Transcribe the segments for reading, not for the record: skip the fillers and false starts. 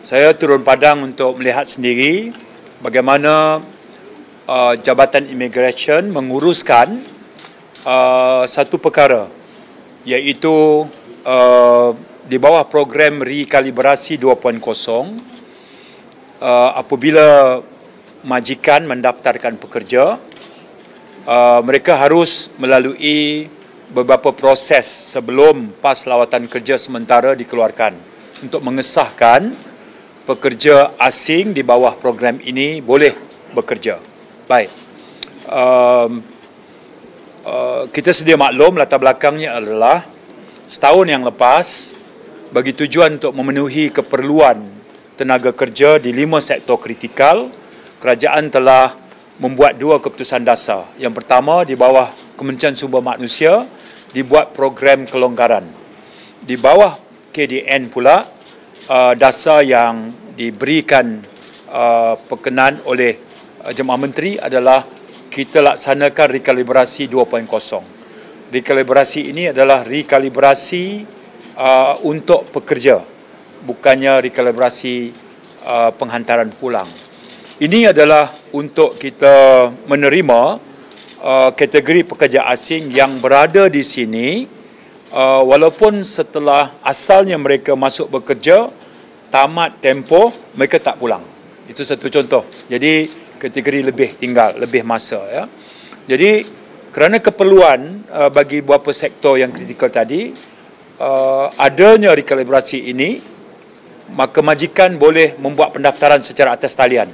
Saya turun padang untuk melihat sendiri bagaimana Jabatan Imigresen menguruskan satu perkara, iaitu di bawah program rekalibrasi 2.0, apabila majikan mendaftarkan pekerja, mereka harus melalui beberapa proses sebelum PAS lawatan kerja sementara dikeluarkan untuk mengesahkan pekerja asing di bawah program ini boleh bekerja. Baik, kita sedia maklum latar belakangnya adalah setahun yang lepas, bagi tujuan untuk memenuhi keperluan tenaga kerja di 5 sektor kritikal, kerajaan telah membuat 2 keputusan dasar. Yang pertama, di bawah Kementerian Sumber Manusia dibuat program kelonggaran. Di bawah KDN pula, dasar yang diberikan perkenaan oleh Jemaah Menteri adalah kita laksanakan rekalibrasi 2.0. Rekalibrasi ini adalah rekalibrasi untuk pekerja, bukannya rekalibrasi penghantaran pulang. Ini adalah untuk kita menerima kategori pekerja asing yang berada di sini, walaupun setelah asalnya mereka masuk bekerja, tamat tempoh, mereka tak pulang. Itu satu contoh. Jadi kategori lebih tinggal, lebih masa. Ya. Jadi kerana keperluan bagi beberapa sektor yang kritikal tadi, adanya rekalibrasi ini, maka majikan boleh membuat pendaftaran secara atas talian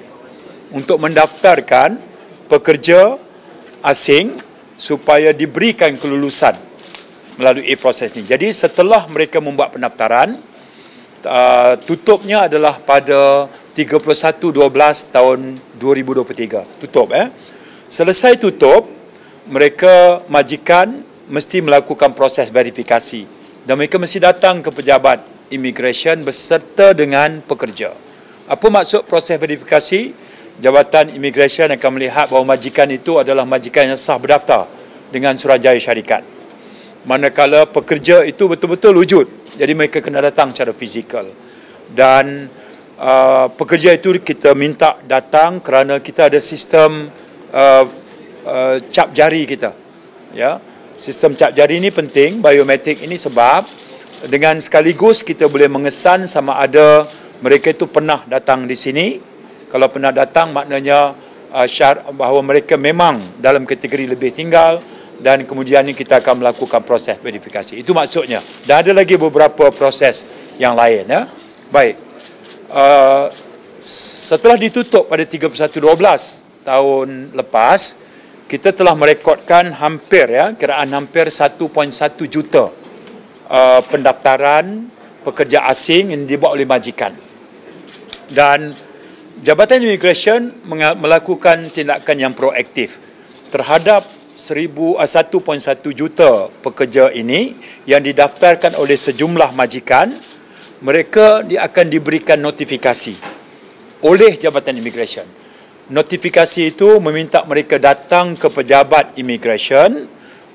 untuk mendaftarkan pekerja asing supaya diberikan kelulusan melalui proses ini. Jadi setelah mereka membuat pendaftaran, tutupnya adalah pada 31/12 tahun 2023. Tutup. Selesai tutup, mereka majikan mesti melakukan proses verifikasi dan mereka mesti datang ke pejabat imigresen beserta dengan pekerja. Apa maksud proses verifikasi? Jabatan Imigresen akan melihat bahawa majikan itu adalah majikan yang sah berdaftar dengan Suruhanjaya Syarikat. Manakala pekerja itu betul-betul wujud, jadi mereka kena datang secara fizikal. Dan pekerja itu kita minta datang kerana kita ada sistem cap jari kita. Ya, sistem cap jari ini penting, biometrik ini, sebab dengan sekaligus kita boleh mengesan sama ada mereka itu pernah datang di sini. Kalau pernah datang, maknanya bahawa mereka memang dalam kategori lebih tinggal, dan kemudian kita akan melakukan proses verifikasi. Itu maksudnya. Dan ada lagi beberapa proses yang lain. Ya. Baik. Setelah ditutup pada 31/12 tahun lepas, kita telah merekodkan hampir, kiraan hampir 1.1 juta pendaftaran pekerja asing yang dibuat oleh majikan. Dan Jabatan Imigresen melakukan tindakan yang proaktif terhadap 1.1 juta pekerja ini yang didaftarkan oleh sejumlah majikan. Mereka akan diberikan notifikasi oleh Jabatan Imigresen. Notifikasi itu meminta mereka datang ke pejabat imigresen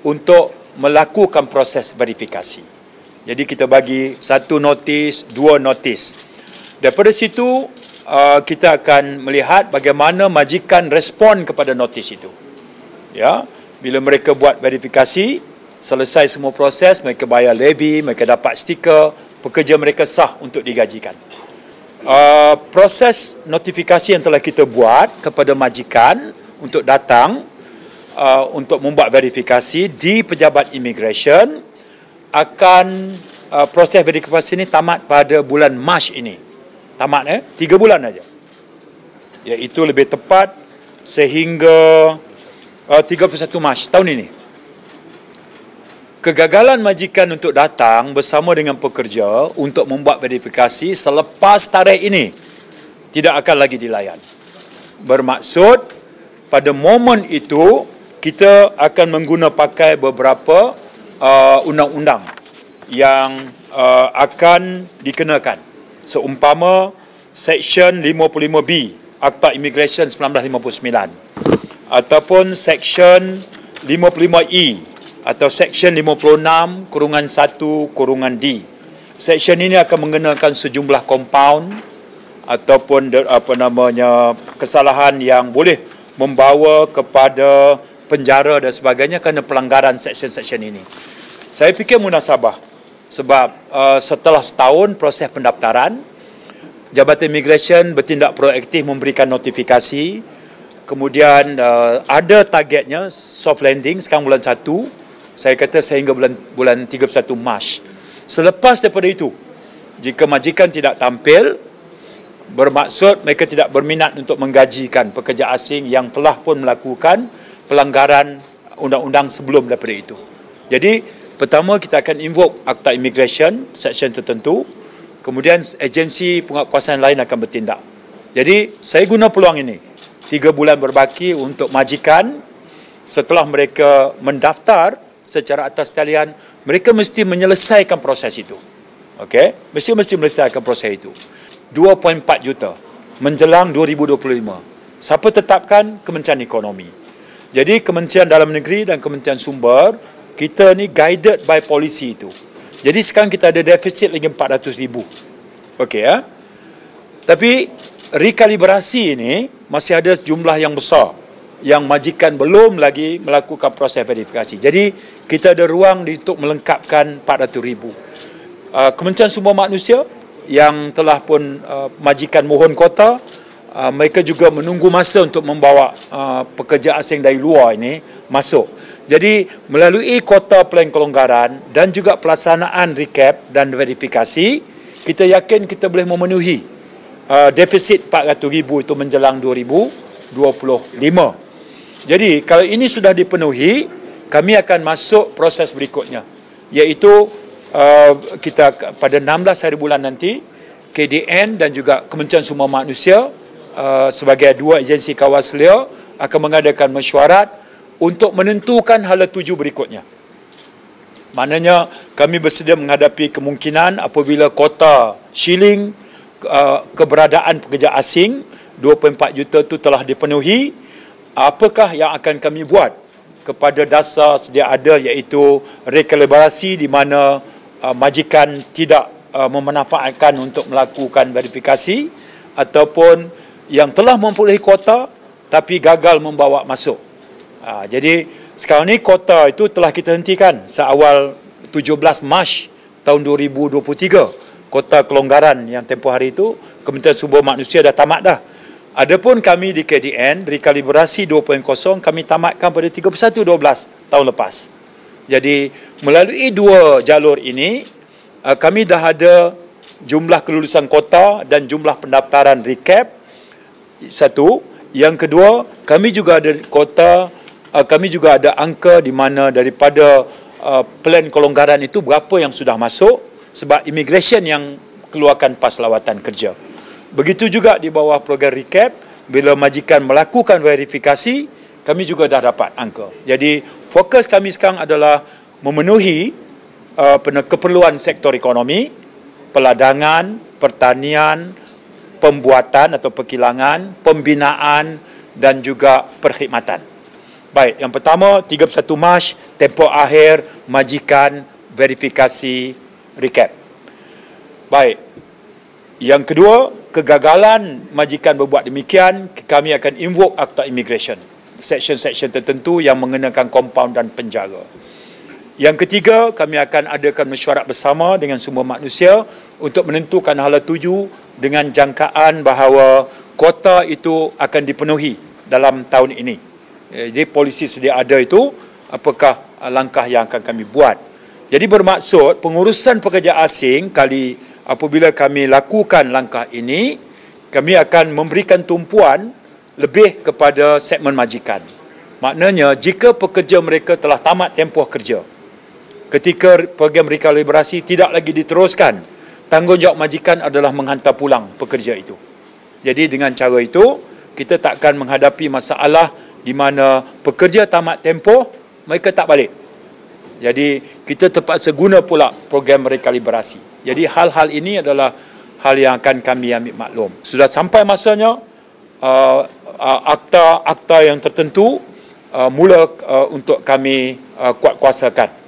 untuk melakukan proses verifikasi. Jadi kita bagi 1 notis, 2 notis. Daripada situ, kita akan melihat bagaimana majikan respon kepada notis itu. Ya, bila mereka buat verifikasi, selesai semua proses, mereka bayar levy, mereka dapat stiker, pekerja mereka sah untuk digajikan. Proses notifikasi yang telah kita buat kepada majikan untuk datang untuk membuat verifikasi di pejabat imigresen akan proses verifikasi ini tamat pada bulan Mac ini. Tamat 3 bulan saja. Iaitu lebih tepat sehingga 31 Mac tahun ini. Kegagalan majikan untuk datang bersama dengan pekerja untuk membuat verifikasi selepas tarikh ini tidak akan lagi dilayan. Bermaksud pada momen itu kita akan mengguna pakai beberapa undang-undang yang akan dikenakan. Seumpama Seksyen 55B Akta Imigresen 1959 ataupun Seksyen 55E atau Seksyen 56/1/D. Seksyen ini akan mengenakan sejumlah kompaun ataupun kesalahan yang boleh membawa kepada penjara dan sebagainya kerana pelanggaran seksyen-seksyen ini. Saya fikir munasabah sebab setelah setahun proses pendaftaran, Jabatan Imigresen bertindak proaktif memberikan notifikasi, kemudian ada targetnya soft landing sekarang bulan 1, saya kata sehingga bulan 31 Mac. Selepas daripada itu, jika majikan tidak tampil, bermaksud mereka tidak berminat untuk menggajikan pekerja asing yang telah pun melakukan pelanggaran undang-undang sebelum daripada itu. Jadi, pertama kita akan invoke Akta Immigration, seksyen tertentu, kemudian agensi penguatkuasaan lain akan bertindak. Jadi, saya guna peluang ini, 3 bulan berbaki untuk majikan, setelah mereka mendaftar secara atas talian, mereka mesti menyelesaikan proses itu. Okey, mesti menyelesaikan proses itu. 2.4 juta menjelang 2025. Siapa tetapkan? Kementerian Ekonomi. Jadi Kementerian Dalam Negeri dan Kementerian Sumber, kita ni guided by policy itu. Jadi sekarang kita ada defisit lagi 400,000. Okey ya. Tapi rekalibrasi ini masih ada jumlah yang besar yang majikan belum lagi melakukan proses verifikasi. Jadi kita ada ruang untuk melengkapkan 400,000. Kementerian Sumber Manusia yang telah pun majikan mohon kota, mereka juga menunggu masa untuk membawa pekerja asing dari luar ini masuk. Jadi melalui kota plan kelonggaran dan juga pelaksanaan recap dan verifikasi, kita yakin kita boleh memenuhi defisit 400,000 itu menjelang 2025. Jadi kalau ini sudah dipenuhi, kami akan masuk proses berikutnya, iaitu kita pada 16 hari bulan nanti, KDN dan juga Kementerian Sumber Manusia sebagai dua agensi kawal selia akan mengadakan mesyuarat untuk menentukan hala tuju berikutnya. Maknanya kami bersedia menghadapi kemungkinan apabila kota shilling keberadaan pekerja asing 2.4 juta itu telah dipenuhi, apakah yang akan kami buat kepada dasar sedia ada, iaitu rekalibrasi di mana majikan tidak memanfaatkan untuk melakukan verifikasi ataupun yang telah memperolehi kota tapi gagal membawa masuk. Jadi sekarang ni kota itu telah kita hentikan seawal 17 Mac tahun 2023. Kota kelonggaran yang tempoh hari itu Kementerian Sumber Manusia dah tamat dah. Adapun kami di KDN rekalibrasi 2.0 kami tamatkan pada 31/12 tahun lepas. Jadi melalui dua jalur ini kami dah ada jumlah kelulusan kota dan jumlah pendaftaran recap. Satu, yang kedua, kami juga ada kota, kami juga ada angka di mana daripada plan kelonggaran itu berapa yang sudah masuk sebab immigration yang keluarkan pas lawatan kerja. Begitu juga di bawah program recap, bila majikan melakukan verifikasi, kami juga dah dapat angka. Jadi fokus kami sekarang adalah memenuhi keperluan sektor ekonomi, peladangan, pertanian, pembuatan atau perkilangan, pembinaan dan juga perkhidmatan. Baik, yang pertama 31 Mac, tempoh akhir majikan verifikasi recap. Baik. Yang kedua, kegagalan majikan berbuat demikian, kami akan invoke Akta Immigration, seksyen-seksyen tertentu yang mengenakan kompaun dan penjara. Yang ketiga, kami akan adakan mesyuarat bersama dengan Sumber Manusia untuk menentukan hala tuju dengan jangkaan bahawa kota itu akan dipenuhi dalam tahun ini. Jadi polisi sedia ada itu, apakah langkah yang akan kami buat. Jadi bermaksud pengurusan pekerja asing apabila kami lakukan langkah ini, kami akan memberikan tumpuan lebih kepada segmen majikan. Maknanya jika pekerja mereka telah tamat tempoh kerja, ketika program rekalibrasi tidak lagi diteruskan, tanggungjawab majikan adalah menghantar pulang pekerja itu. Jadi dengan cara itu, kita takkan menghadapi masalah di mana pekerja tamat tempoh, mereka tak balik. Jadi kita terpaksa guna pula program rekalibrasi. Jadi hal-hal ini adalah hal yang akan kami ambil maklum. Sudah sampai masanya akta yang tertentu mula untuk kami kuatkuasakan.